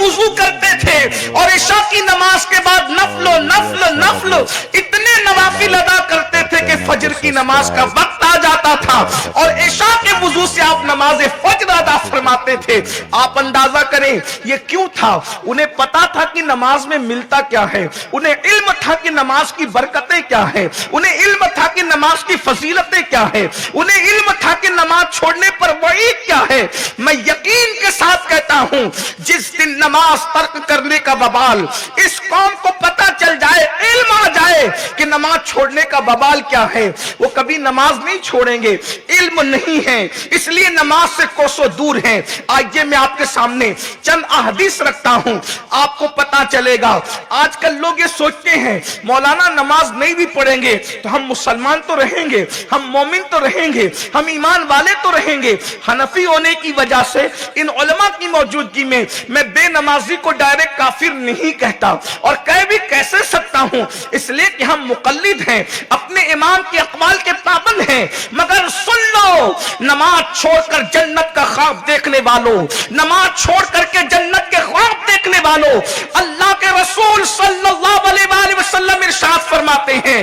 वुजू करते थे और इशा की नमाज के बाद नफल इतने नवाफिल अदा करते थे कि फजर की नमाज का वक्त आ जाता था और इशा के वुजू से आप नमाज फजर अदा फरमाते थे। आप अंदाजा करें ये क्यों था? उन्हें पता था कि नमाज में मिलता क्या है, उन्हें इल्म था कि नमाज की बरकतें क्या है, उन्हें इल्म था कि नमाज की फजीलतें क्या है, उन्हें इल्म था कि नमाज छोड़ने पर वईद क्या है। मैं यकीन के साथ कहता हूं जिस दिन नमाज तर्क करने का बवाल इस कौम को पता चल जाए, इल्म आ जाए कि नमाज छोड़ने का बवाल क्या है, वो कभी नमाज नहीं छोड़ेंगे। इल्म नहीं है इसलिए नमाज से कोसों दूर हैं। आइए मैं आपके सामने चंद अहदीस रखता हूं, आपको पता चलेगा। आजकल लोग ये सोचते हैं मौलाना नमाज नहीं भी पढ़ेंगे तो हम मुसलमान तो रहेंगे, हम मोमिन तो रहेंगे, हम ईमान वाले तो रहेंगे। हनफी होने की वजह से इन उलमा की मौजूदगी में मैं बेनमाजी को डायरेक्ट काफिर नहीं कहता और कह भी कैसे सकता हूं, इसलिए कि हम मुकल्लिद हैं, अपने इमाम के अक़वाल के पाबंद हैं। मगर सुन लो, नमाज छोड़कर जन्नत का ख्वाब देखने वालों, नमाज छोड़ करके जन्नत के ख्वाब देखने वालों, अल्लाह के रसूल सल्लल्लाहु अलैहि वसल्लम इरशाद फरमाते हैं,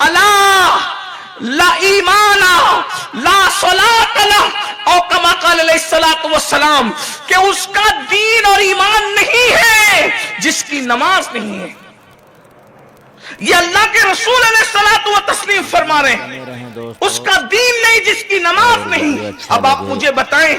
अला ला ईमाना ला सलात ला और कमा क़ाल अलैहिस्सलातु वस्सलाम कि उसका दीन और ईमान नहीं है जिसकी नमाज नहीं है। ये अल्लाह के रसूल अलैहिस्सलातु व तस्लीम फरमा रहे हैं, उसका दीन नहीं जिसकी नमाज नहीं। अब आप मुझे बताएं,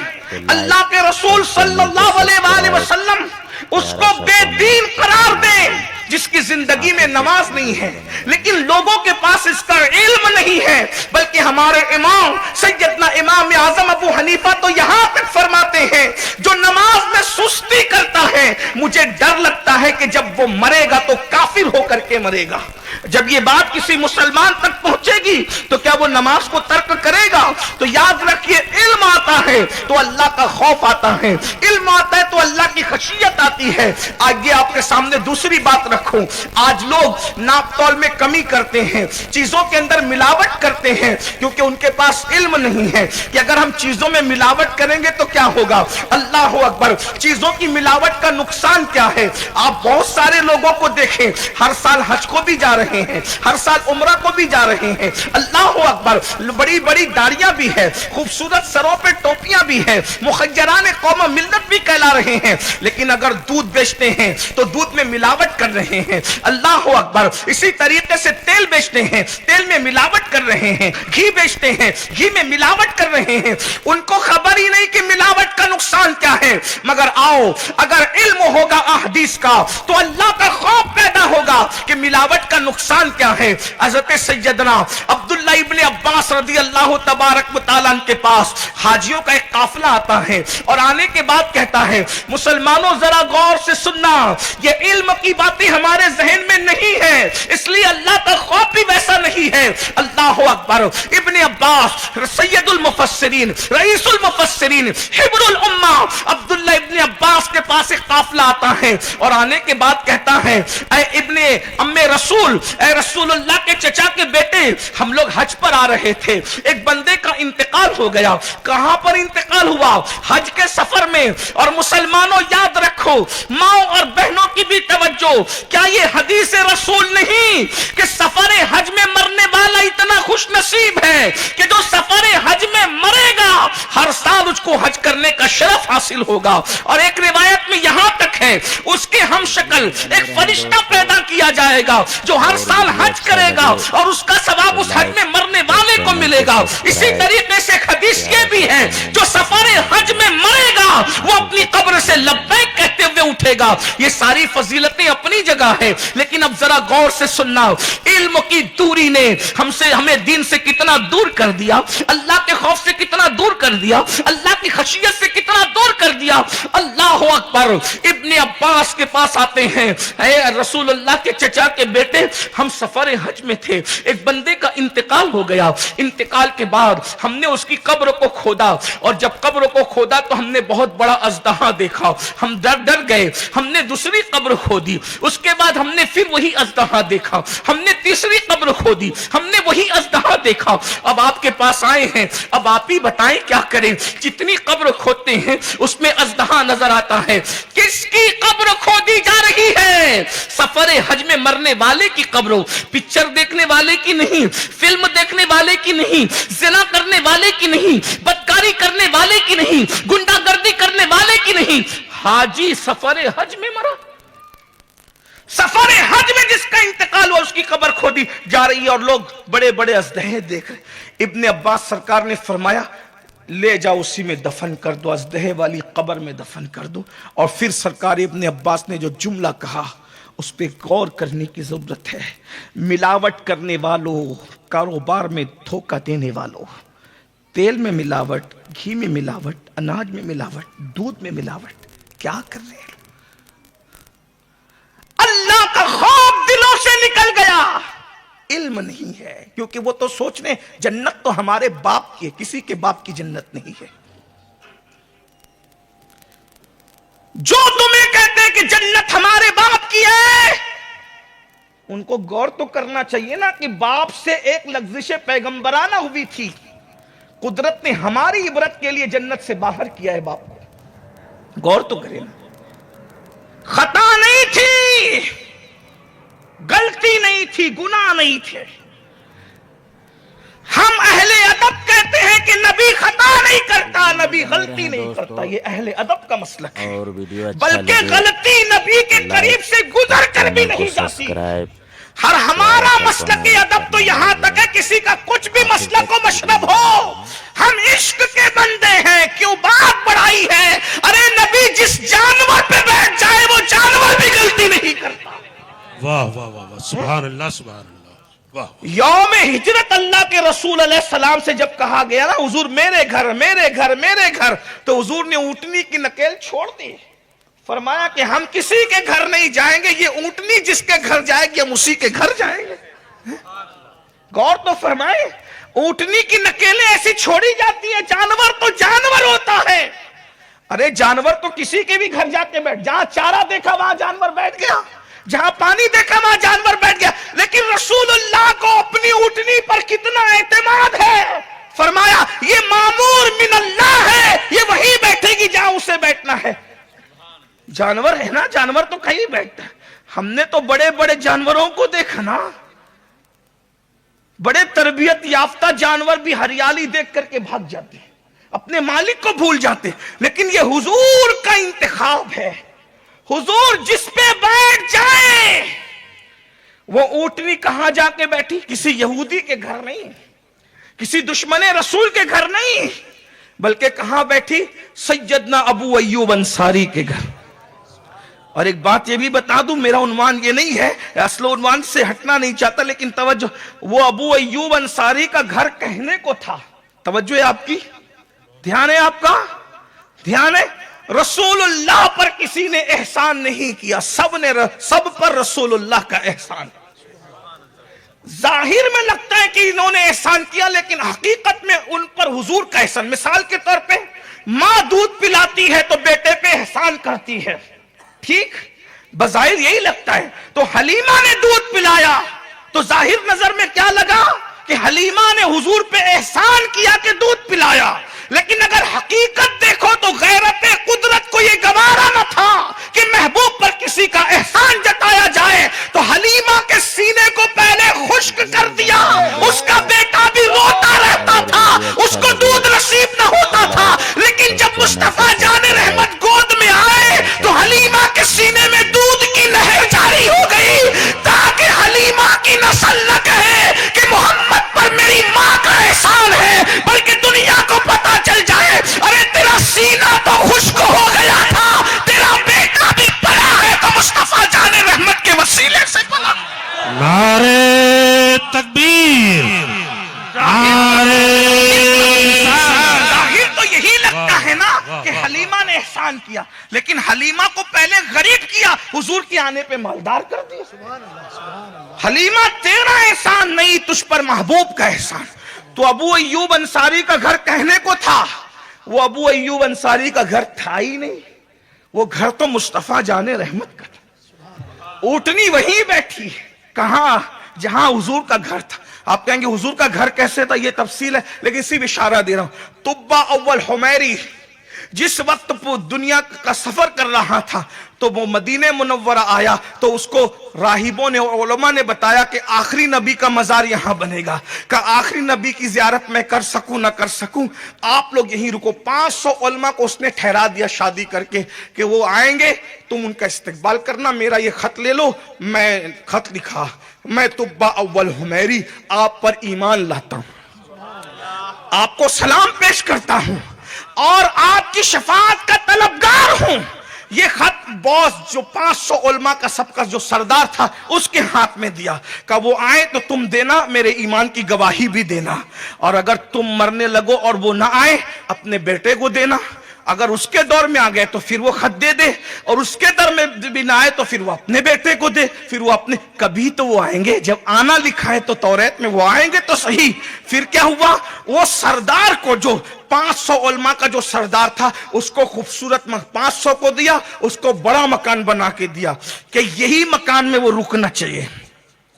अल्लाह के रसूल सल्लल्लाहु अलैहि वसल्लम उसको बेदीन करार दें जिसकी जिंदगी में नमाज नहीं है, लेकिन लोगों के पास इसका इल्म नहीं है। बल्कि हमारे इमाम सैयदना इमाम आजम अबू हनीफा तो यहां तक फरमाते हैं जो नमाज में सुस्ती करता है मुझे डर लगता है कि जब वो मरेगा तो काफिर होकर के मरेगा। जब ये बात किसी मुसलमान तक पहुंचेगी तो क्या वो नमाज को तर्क करेगा? तो याद रखिए, इल्म आता है तो अल्लाह का खौफ आता है, इल्म आता है तो अल्लाह की खशियत आती है। आगे आपके सामने दूसरी बात रखूं, आज लोग नाप तौल में कमी करते हैं, चीजों के अंदर मिलावट करते हैं क्योंकि उनके पास इल्म नहीं है कि अगर हम चीजों में मिलावट करेंगे तो क्या होगा। अल्लाह अकबर, चीजों की मिलावट का नुकसान क्या है? आप बहुत सारे लोगों को देखें, हर साल हज को भी जा रहे हैं, हर साल उम्रा को भी जा रहे हैं, अल्लाह अकबर, बड़ी बड़ी दाढ़ियां भी है, खूबसूरत सरों पे टोपियां भी है, मुखज्जरान कौम मिल्लत भी कहला रहे हैं, लेकिन अगर दूध बेचते हैं तो दूध में मिलावट कर रहे हैं। अल्लाह अकबर, इसी तरीके से तेल बेचते हैं, तेल में मिलावट कर रहे हैं, घी बेचते हैं, घी में मिलावट कर रहे हैं। उनको खबर ही नहीं कि मिलावट का नुकसान क्या है। मगर आओ, अगर इल्म होगा अहदीस का तो अल्लाह का खौफ पैदा होगा कि मिलावट का नुकसान क्या है। हज़रत सैयदना अब्दुल्लाह इब्ने अब्बास रज़ी अल्लाह तबारक व तआला के पास हाजियों का एक काफिला आता है और आने के बाद कहता है, मुसलमानों जरा गौर से सुनना, ये इल्म की बातें हमारे जहन में नहीं है, इसलिए अल्लाह का खौफ भी वैसा नहीं है। अल्लाह अकबर, इब्ने अब्बास सैयदुल मुफस्सिरीन, रईसुल मुफस्सिरीन, हिब्रुल उम्मा अब्दुल्लाह इब्ने अब्बास के पास एक काफिला आता है और आने के बाद कहता है, ऐ इब्ने अम्मे रसूल, ऐ रसूलुल्लाह के चचा के बेटे, हम लोग हज पर आ रहे थे, एक बंदे का इंतकाल हो गया। कहां पर इंतकाल हुआ? हज के सफर में। और मुसलमानों याद रखो, माओ और बहनों की भी तवज्जो, क्या ये हदीस रसूल नहीं कि सफर हज में मरने वाला इतना खुश नसीब है कि जो सफर हज में मरेगा हर साल उसको हज करने का शरफ हासिल होगा। और एक रिवायत में यहां तक है उसके हम शक्ल एक फरिश्ता पैदा किया जाएगा जो हर साल हज करेगा और उसका सवाब उस हज में मरने वाले को मिलेगा। इसी तरीके से हदीस ये भी है, जो सफर हज में मरेगा वो अपनी कब्र से लब्बैक कहते हुए उठेगा। ये सारी फजीलतें अपनी जगह है, लेकिन अब जरा गौर से सुनना, इल्म की दूरी ने हमें दीन से कितना दूर कर दिया, अल्लाह के खौफ से कितना दूर कर दिया, अल्लाह की खशियत से कितना दूर कर दिया। अल्लाह अकबर, इब्ने अब्बास के पास आते हैं, रसूलुल्लाह के चचा के बेटे, हम सफर हज में थे, एक बंदे का इंतकाल हो गया, इंतकाल के बाद हमने उसकी कब्र को खोदा और जब कब्र को खोदा तो हमने बहुत बड़ा अजदहा देखा, हम डर गए, हमने दूसरी कब्र खोदी, उसके बाद हमने फिर वही अजदहा देखा, हमने तीसरी कब्र खोदी, हमने वही अजदहा देखा। अब आपके पास आए हैं, अब आप ही बताएं क्या करें। जितनी कब्र खोदते हैं उसमें अजदहा नजर आता है, किसकी की कब्र खोदी जा रही है। सफर हज में मरने वाले की कब्र, पिक्चर देखने वाले की नहीं, फिल्म देखने वाले की नहीं, जिना करने वाले की नहीं, बदकारी करने वाले की नहीं, गुंडागर्दी करने वाले की नहीं, हाजी सफर हज में मरा। सफर हज में जिसका इंतकाल हुआ उसकी कब्र खोदी जा रही है और लोग बड़े बड़े अजदहे देख रहे। इब्ने अब्बास सरकार ने फरमाया ले जाओ उसी में दफन कर दो, अजदहे वाली कब्र में दफन कर दो। और फिर सरकार इब्ने अब्बास ने जो जुमला कहा उस पर गौर करने की जरूरत है। मिलावट करने वालों, कारोबार में धोखा देने वालों, तेल में मिलावट, घी में मिलावट, अनाज में मिलावट, दूध में मिलावट, क्या कर रहे हैं? अल्लाह का खौफ दिलों से निकल गया, इल्म नहीं है, क्योंकि वो तो सोच रहे जन्नत तो हमारे बाप की है, किसी के बाप की जन्नत नहीं है। जो तुम्हें कहते हैं कि जन्नत हमारे बाप की है, उनको गौर तो करना चाहिए ना कि बाप से एक लफ्ज़िश पैगंबराना हुई थी, कुदरत ने हमारी इबरत के लिए जन्नत से बाहर किया है बाप को, गौर तो करें ना। खता नहीं थी, गलती नहीं थी, गुनाह नहीं थे। हम अहले अदब कहते हैं कि नबी खता नहीं करता, नबी गलती नहीं करता, ये अहले अदब का मसलक है। बल्कि गलती नबी के करीब से गुजर कर भी नहीं जाती। हर हमारा मसलक अदब तो यहां तक है किसी का कुछ भी मसलक हो मशरब हो, हम इश्क के बंदे हैं, क्यों बात बढ़ाई है। अरे नबी जिस जानवर पे बैठ जाए वो जानवर भी गलती नहीं करता। वाह वाह वाह वाह, सुभान अल्लाह सुभान अल्लाह। वाह। यौम हिजरत अल्लाह के रसूल अलैहि सलाम से जब कहा गया ना हुजूर मेरे घर मेरे घर मेरे घर, तो हुजूर ने ऊंटनी की नकेल छोड़ दी। फरमाया कि हम किसी के घर नहीं जाएंगे, ये ऊंटनी जिसके घर जाएगी हम उसी के घर जाएंगे। गौर तो फरमाए, ऊंटनी की नकेलें ऐसी छोड़ी जाती है, जानवर तो जानवर होता है। अरे जानवर तो किसी के भी घर जाके बैठ, जहां चारा देखा वहां जानवर बैठ गया, जहां पानी देखा वहां जानवर बैठ गया। लेकिन रसूलुल्लाह को अपनी ऊंटनी पर कितना एतमाद है। फरमाया ये मामूर मिनल्लाह है, ये वहीं बैठेगी जहां उसे बैठना है। जानवर है ना, जानवर तो कहीं बैठता है। हमने तो बड़े बड़े जानवरों को देखा ना, बड़े तरबियत याफ्ता जानवर भी हरियाली देख करके भाग जाते हैं, अपने मालिक को भूल जाते हैं। लेकिन ये हुजूर का इंतखाब है, हुजूर जिस पे बैठ जाए वो ऊंटनी कहां जाके बैठी, किसी यहूदी के घर नहीं, किसी दुश्मने रसूल के घर नहीं, बल्कि कहां बैठी, सैयदना अबू अय्यूब अंसारी के घर। और एक बात ये भी बता दूं, मेरा उन्वान ये नहीं है, असल उन्वान से हटना नहीं चाहता, लेकिन तवज्जो, वो अबू अय्यूब अंसारी का घर कहने को था। तवज्जो है आपकी, ध्यान है आपका, ध्यान है। रसूलुल्लाह पर किसी ने एहसान नहीं किया, सब पर रसूलुल्लाह का एहसान। जाहिर में लगता है कि इन्होंने एहसान किया, लेकिन हकीकत में उन पर हुजूर का एहसान। मिसाल के तौर पे मां दूध पिलाती है तो बेटे पे एहसान करती है, ठीक, बज़ाहिर यही लगता है। तो हलीमा ने दूध पिलाया तो जाहिर नजर में क्या लगा कि हलीमा ने हुजूर पे एहसान किया कि दूध पिलाया। लेकिन अगर हकीकत देखो तो गैरत कुदरत को यह गवारा न था कि महबूब पर किसी का एहसान जताया जाए। तो हलीमा के सीने को पहले खुश्क कर दिया, उसका बेटा भी रोता रहता था, उसको दूध नसीब न होता था। लेकिन जब मुस्तफा जाने रहमत गोद में आए तो हलीमा के सीने में दूध की नहर जारी हो गई, ताकि हलीमा की नस्ल न कहे कि मोहम्मद पर मेरी मां का एहसान है, बल्कि दुनिया को पता चल जाए अरे तेरा सीना तो खुश्क हो गया था, तेरा बेटा भी पड़ा है तो मुस्तफा जाने रहमत के वसीले से पला। नारे तकबीर, नारे जाहिर तो यही लगता है ना कि हलीमा ने एहसान किया, लेकिन हलीमा को पहले गरीब किया, हुजूर के आने पे मालदार कर दिया। हलीमा तेरा एहसान नहीं, तुझ पर महबूब का एहसान। तो अबू अय्यूब अंसारी का घर कहने को था, वो अबू अय्यूब अंसारी का घर था ही नहीं, वो घर तो मुस्तफा जाने रहमत का था। ऊंटनी वहीं बैठी, कहां, जहां हुजूर का घर था। आप कहेंगे हुजूर का घर कैसे था, ये तफसील है, लेकिन सिर्फ इशारा दे रहा हूं। तुब्बा अव्वल हुमैरी जिस वक्त दुनिया का सफर कर रहा था تو وہ مدینہ منورہ آیا تو اس کو راہبوں نے اور علماء نے بتایا کہ آخری نبی کا مزار یہاں بنے گا، کہ آخری نبی کی زیارت میں کر سکوں نہ کر سکوں، آپ لوگ یہیں رکو۔ 500 علماء کو اس نے ٹھہرا دیا شادی کر کے کہ وہ آئیں گے، تم ان کا استقبال کرنا، میرا یہ خط لے لو۔ میں خط لکھا، میں طبہ اول حمیری آپ پر ایمان لاتا ہوں، آپ کو سلام پیش کرتا ہوں اور آپ کی شفاعت کا طلبگار ہوں۔ یہ خط باس جو 500 علماء کا سب کا جو سردار تھا اس کے ہاتھ میں دیا، کہ وہ آئے تو تم دینا، میرے ایمان کی گواہی بھی دینا، اور اگر تم مرنے لگو اور وہ نہ آئے اپنے بیٹے کو دینا، اگر اس کے دور میں آ گئے تو پھر وہ خط دے دے، اور اس کے دور میں بھی نہ آئے تو پھر وہ اپنے بیٹے کو دے، پھر وہ اپنے، کبھی تو وہ آئیں گے، جب آنا لکھا ہے تو توریت میں وہ آئیں گے تو صحیح۔ پھر کیا ہوا، وہ سردار کو، جو 500 علماء کا جو سردار تھا، اس کو خوبصورت 500 کو دیا، اس کو بڑا مکان بنا کے دیا کہ یہی مکان میں وہ رکنا چاہیے،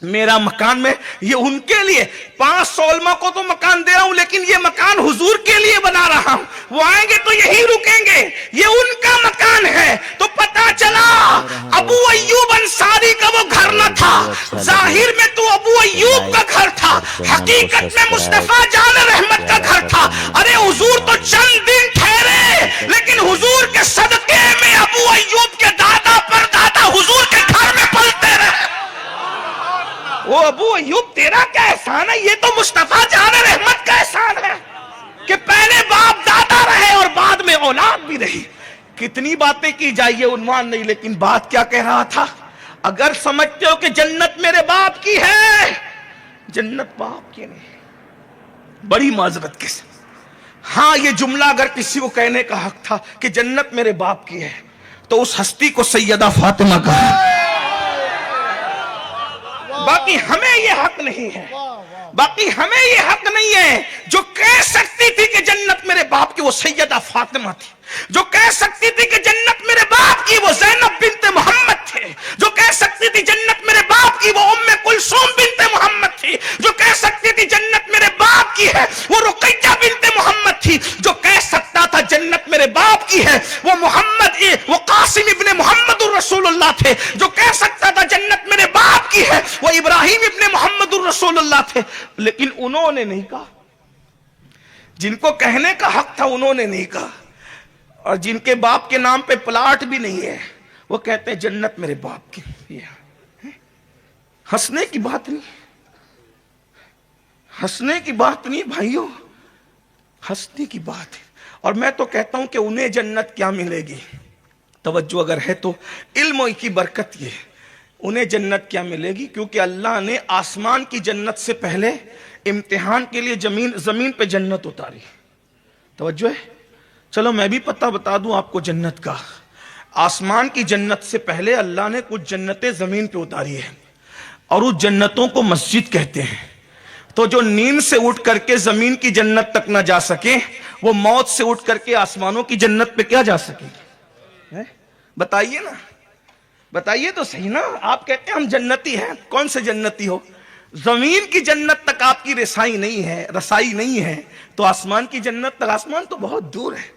میرا مکان میں، یہ ان کے لیے 500 علماء کو تو مکان دے رہا ہوں، لیکن یہ مکان حضور کے لیے بنا رہا ہوں، وہ آئیں گے تو یہی رکیں گے، یہ ان کا مکان ہے۔ تو پتا چلا ابو ایوب انصاری کا وہ گھر نہ تھا، ظاہر میں تو ابو ایوب کا گھر تھا، حقیقت میں مصطفیٰ جان رحمت کا گھر تھا۔ ارے حضور تو چند دن ٹھہرے، لیکن حضور کے صدقے میں ابو ایوب کے دادا پر دادا حضور کے گھر میں پلتے رہے۔ وہ ابو ایوب تیرا کیا احسان ہے، یہ تو مصطفیٰ جان رحمت کا احسان ہے کہ پہلے باپ دادا رہے اور بعد میں اولاد بھی رہی۔ کتنی باتیں کی جائیے، عنوان نہیں، لیکن بات کیا کہہ رہا تھا، اگر سمجھتے ہو کہ جنت میرے باپ کی ہے، جنت باپ کی نہیں، بڑی معذرت کے ساتھ۔ ہاں یہ جملہ اگر کسی کو کہنے کا حق تھا کہ جنت میرے باپ کی ہے تو اس ہستی کو سیدہ فاطمہ کا ہے، باقی ہمیں یہ حق نہیں ہے، باقی ہمیں یہ حق نہیں ہے۔ جو کہہ سکتی تھی کہ جنت میرے باپ کی وہ سیدہ فاطمہ تھی، جو کہہ سکتی تھی کہ جنت میرے باپ کی وہ زینب بنت محمد تھے، جو کہہ سکتی تھی جنت میرے باپ کی وہ ام کلثوم بنت محمد تھی، جو کہہ سکتی تھی جنت میرے باپ کی ہے وہ رقیہ بنت محمد تھی، جو کہہ سکتا تھا جنت میرے باپ کی ہے وہ وہ قاسم ابن محمد الرسول اللہ تھے، جو کہہ سکتا تھا جنت میرے باپ کی ہے وہ ابراہیم ابن محمد الرسول اللہ تھے، لیکن انہوں نے نہیں کہا۔ جن کو کہنے کا حق تھا انہوں نے نہیں کہا، اور جن کے باپ کے نام پہ پلاٹ بھی نہیں ہے وہ کہتے ہیں جنت میرے باپ کی۔ ہنسنے کی بات نہیں، ہنسنے کی بات نہیں بھائیوں، ہنسنے کی بات ہے۔ اور میں تو کہتا ہوں کہ انہیں جنت کیا ملے گی، توجہ اگر ہے تو علم کی برکت یہ ہے، انہیں جنت کیا ملے گی، کیونکہ اللہ نے آسمان کی جنت سے پہلے امتحان کے لیے زمین پہ جنت اتاری۔ توجہ ہے، چلو میں بھی پتہ بتا دوں آپ کو جنت کا۔ آسمان کی جنت سے پہلے اللہ نے کچھ جنتیں زمین پہ اتاری ہیں، اور اس جنتوں کو مسجد کہتے ہیں۔ تو جو نیند سے اٹھ کر کے زمین کی جنت تک نہ جا سکے، وہ موت سے اٹھ کر کے آسمانوں کی جنت پہ کیا جا سکے؟ بتائیے نا، بتائیے تو صحیح نا۔ آپ کہتے ہیں ہم جنتی ہیں، کون سے جنتی ہو؟ زمین کی جنت تک آپ کی رسائی نہیں ہے، تو آسمان کی جنت تک، آسمان تو بہت دور ہے۔